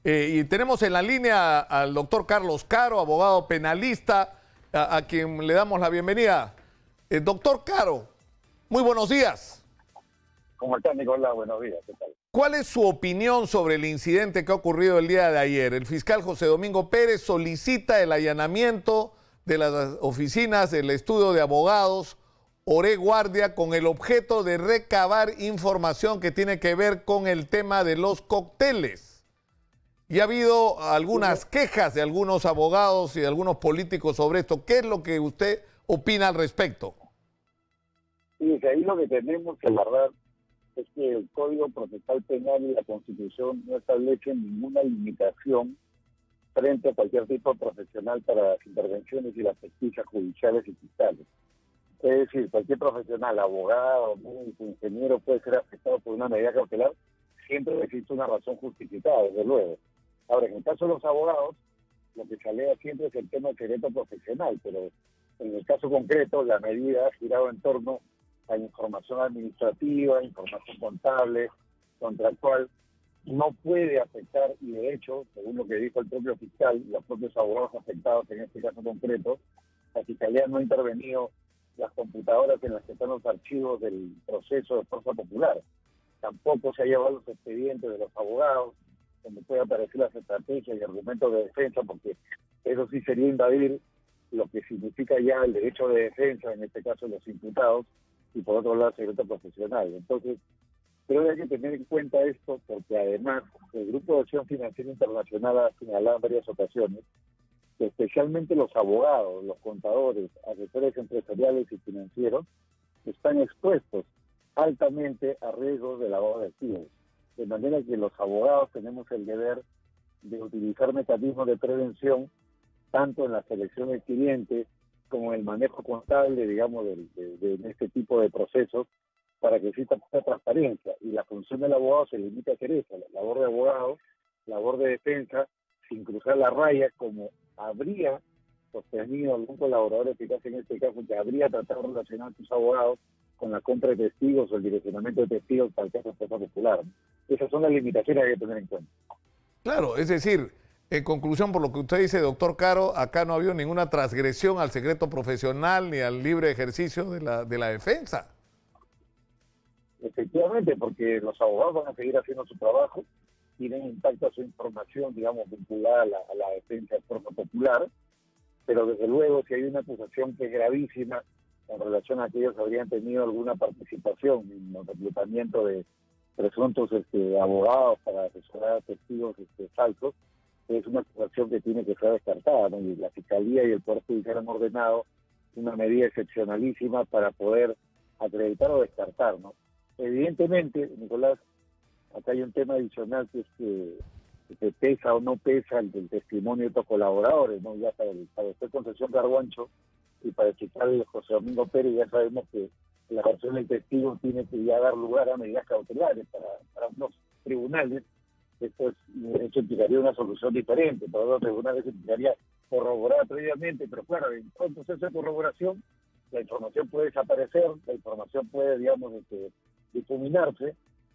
Y tenemos en la línea al doctor Carlos Caro, abogado penalista, a quien le damos la bienvenida. Doctor Caro, muy buenos días. ¿Cómo está, Nicolás? Buenos días, ¿qué tal? ¿Cuál es su opinión sobre el incidente que ha ocurrido el día de ayer? El fiscal José Domingo Pérez solicita el allanamiento de las oficinas del estudio de abogados Oré Guardia con el objeto de recabar información que tiene que ver con el tema de los cócteles. Y ha habido algunas quejas de algunos abogados y de algunos políticos sobre esto. ¿Qué es lo que usted opina al respecto? Sí, ahí lo que tenemos que verdad es que el Código Procesal Penal y la Constitución no establecen ninguna limitación frente a cualquier tipo de profesional para las intervenciones y las pesquisas judiciales y fiscales. Es decir, cualquier profesional, abogado, médico, ingeniero, puede ser afectado por una medida cautelar, siempre existe una razón justificada, desde luego. Ahora, en el caso de los abogados, lo que se alega siempre es el tema del secreto profesional, pero en el caso concreto, la medida ha girado en torno a información administrativa, información contable, contractual, no puede afectar, y de hecho, según lo que dijo el propio fiscal y los propios abogados afectados en este caso concreto, la Fiscalía no ha intervenido las computadoras en las que están los archivos del proceso de fuerza popular. Tampoco se ha llevado los expedientes de los abogados, donde puede aparecer las estrategias y argumentos de defensa, porque eso sí sería invadir lo que significa ya el derecho de defensa, en este caso los imputados, y por otro lado el secreto profesional. Entonces, creo que hay que tener en cuenta esto, porque además el Grupo de Acción Financiera Internacional ha señalado en varias ocasiones que especialmente los abogados, los contadores, asesores empresariales y financieros están expuestos altamente a riesgos de lavado de activos. De manera que los abogados tenemos el deber de utilizar mecanismos de prevención tanto en la selección del cliente como en el manejo contable, digamos, de este tipo de procesos para que exista mucha transparencia. Y la función del abogado se limita a hacer eso, la labor de abogado, labor de defensa, sin cruzar la raya, como habría sostenido algún colaborador eficaz en este caso, que habría tratado de relacionar a sus abogados con la compra de testigos o el direccionamiento de testigos para el caso de fuerza popular. Esas son las limitaciones que hay que tener en cuenta. Claro, es decir, en conclusión, por lo que usted dice, doctor Caro, acá no ha habido ninguna transgresión al secreto profesional ni al libre ejercicio de la defensa. Efectivamente, porque los abogados van a seguir haciendo su trabajo, tienen impacto a su información, digamos, vinculada a la defensa de fuerza popular, pero desde luego si hay una acusación que es gravísima en relación a que ellos habrían tenido alguna participación en el reclutamiento de presuntos abogados para asesorar a testigos falsos, es una acusación que tiene que ser descartada, ¿no? Y la Fiscalía y el Poder Judicial han ordenado una medida excepcionalísima para poder acreditar o descartar, ¿no? Evidentemente, Nicolás, acá hay un tema adicional que es que pesa o no pesa el testimonio de otros colaboradores, ¿no? Ya para usted Concepción Carguancho y para el fiscal José Domingo Pérez ya sabemos que la versión del testigo tiene que ya dar lugar a medidas cautelares para unos tribunales. Esto implicaría una solución diferente. Para los tribunales implicaría corroborar previamente, pero claro, en todo el proceso de corroboración la información puede desaparecer, la información puede, digamos, difuminarse,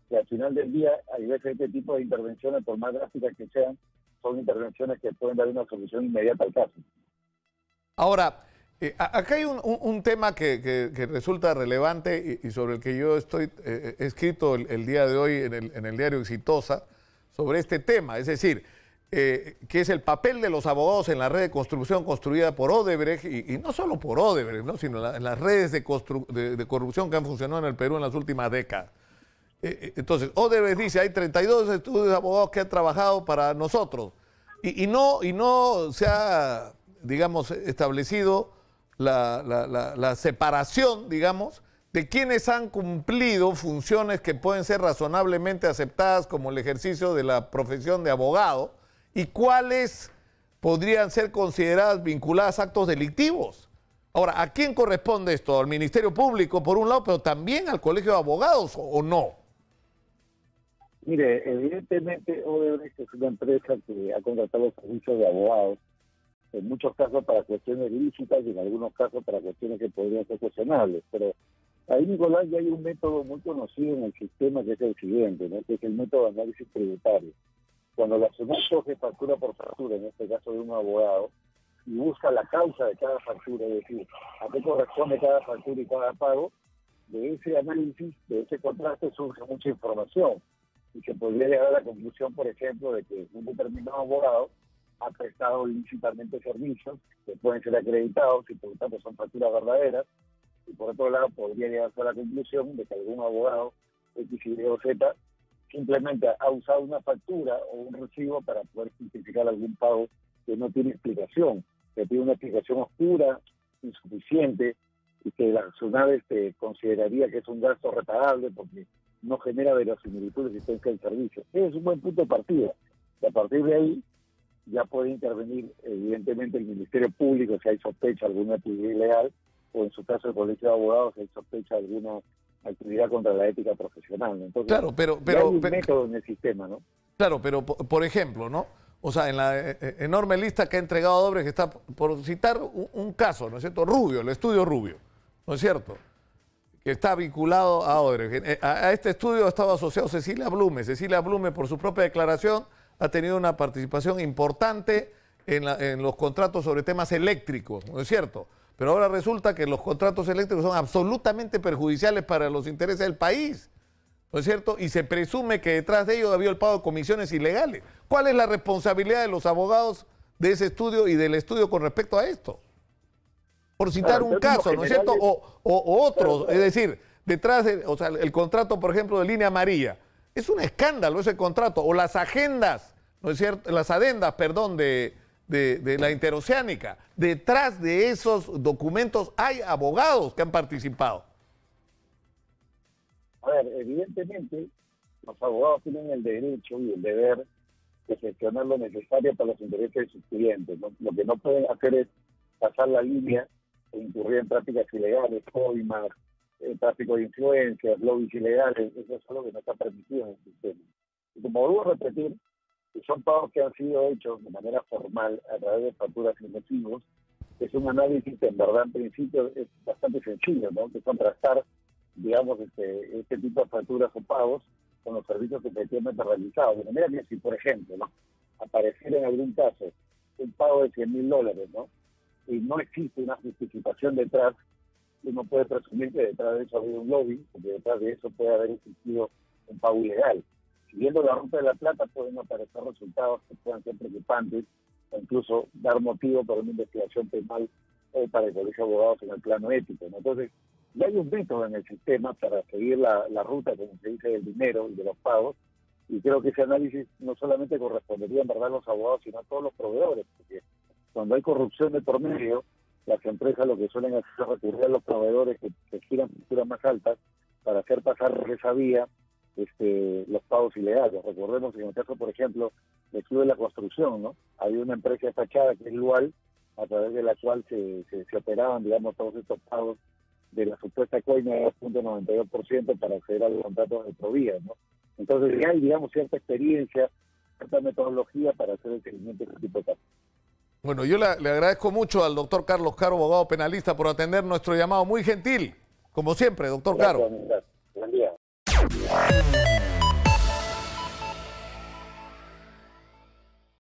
y al final del día hay veces este tipo de intervenciones, por más drásticas que sean, son intervenciones que pueden dar una solución inmediata al caso. Ahora, acá hay un tema que resulta relevante y sobre el que yo estoy escrito el día de hoy en el diario Exitosa sobre este tema, es decir, que es el papel de los abogados en la red de construcción construida por Odebrecht, y no solo por Odebrecht, ¿no? Sino en las redes de corrupción que han funcionado en el Perú en las últimas décadas. Entonces, Odebrecht dice, hay 32 estudios de abogados que han trabajado para nosotros, y no se ha, digamos, establecido la separación, digamos, de quienes han cumplido funciones que pueden ser razonablemente aceptadas como el ejercicio de la profesión de abogado y cuáles podrían ser consideradas vinculadas a actos delictivos. Ahora, ¿a quién corresponde esto? ¿Al Ministerio Público, por un lado, pero también al Colegio de Abogados, o no? Mire, evidentemente Odebrecht es una empresa que ha contratado los servicios de abogados, en muchos casos para cuestiones lícitas y en algunos casos para cuestiones que podrían ser cuestionables, pero Ahí, Nicolás, ya hay un método muy conocido en el sistema que es el siguiente, ¿no? Que es el método de análisis tributario. Cuando la SUNAT coge factura por factura, en este caso de un abogado, y busca la causa de cada factura, es decir, a qué corresponde cada factura y cada pago, de ese análisis, de ese contraste surge mucha información. Y se podría llegar a la conclusión, por ejemplo, de que un determinado abogado ha prestado ilícitamente servicios que pueden ser acreditados y por lo tanto son facturas verdaderas. Y por otro lado, podría llegarse a la conclusión de que algún abogado X, Y o Z simplemente ha usado una factura o un recibo para poder justificar algún pago que no tiene explicación, que tiene una explicación oscura, insuficiente, y que la SUNAT consideraría que es un gasto repagable porque no genera verosimilitud de existencia del servicio. Ese es un buen punto de partida. Y a partir de ahí ya puede intervenir, evidentemente, el Ministerio Público si hay sospecha de alguna actividad ilegal, o en su caso el Colegio de Abogados si hay sospecha de alguna actividad contra la ética profesional, ¿no? Entonces, claro, pero hay un método en el sistema, ¿no? Claro, pero por ejemplo, ¿no? O sea, en la enorme lista que ha entregado Odebrecht, que está, por citar un caso, ¿no es cierto? Rubio, el estudio Rubio, ¿no es cierto? Que está vinculado a Odebrecht. A este estudio ha estado asociado Cecilia Blume. Cecilia Blume, por su propia declaración, ha tenido una participación importante en los contratos sobre temas eléctricos, ¿no es cierto? Pero ahora resulta que los contratos eléctricos son absolutamente perjudiciales para los intereses del país, ¿no es cierto? Y se presume que detrás de ello había el pago de comisiones ilegales. ¿Cuál es la responsabilidad de los abogados de ese estudio y del estudio con respecto a esto? Por citar un caso, ¿no es cierto? O otros, es decir, detrás de, o sea, el contrato, por ejemplo, de Línea Amarilla. Es un escándalo ese contrato. O las agendas, ¿no es cierto? Las adendas, perdón, de la interoceánica. Detrás de esos documentos hay abogados que han participado. A ver, evidentemente, los abogados tienen el derecho y el deber de gestionar lo necesario para los intereses de sus clientes, ¿no? Lo que no pueden hacer es pasar la línea e incurrir en prácticas ilegales, coimas, tráfico de influencias, lobbies ilegales. Eso es algo que no está permitido en el sistema. Y como vuelvo a repetir, son pagos que han sido hechos de manera formal a través de facturas y recibos. Es un análisis que en verdad en principio es bastante sencillo, ¿no? Que contrastar, digamos, este tipo de facturas o pagos con los servicios efectivamente realizados. De manera que si, por ejemplo, ¿no?, apareciera en algún caso un pago de $100,000, ¿no?, y no existe una justificación detrás, uno puede presumir que detrás de eso ha habido un lobby, porque detrás de eso puede haber existido un pago ilegal. Siguiendo la ruta de la plata pueden aparecer resultados que puedan ser preocupantes o incluso dar motivo para una investigación penal o para el Colegio de Abogados en el plano ético, ¿no? Entonces, ya hay un método en el sistema para seguir la ruta, como se dice, del dinero y de los pagos, y creo que ese análisis no solamente correspondería en verdad a los abogados, sino a todos los proveedores, porque cuando hay corrupción de por medio, las empresas lo que suelen hacer es recurrir a los proveedores que giran facturas más altas para hacer pasar por esa vía los pagos ilegales. Recordemos en el caso, por ejemplo, del Club de la Construcción, ¿no? Había una empresa fachada que es Lual, a través de la cual se operaban, digamos, todos estos pagos de la supuesta coima de 2.92% para acceder a los contratos de Provías, ¿no? Entonces ya hay, digamos, cierta experiencia, cierta metodología para hacer el seguimiento de este tipo de casos. Bueno, yo le agradezco mucho al doctor Carlos Caro, abogado penalista, por atender nuestro llamado. Muy gentil, como siempre, doctor Caro. Buen día.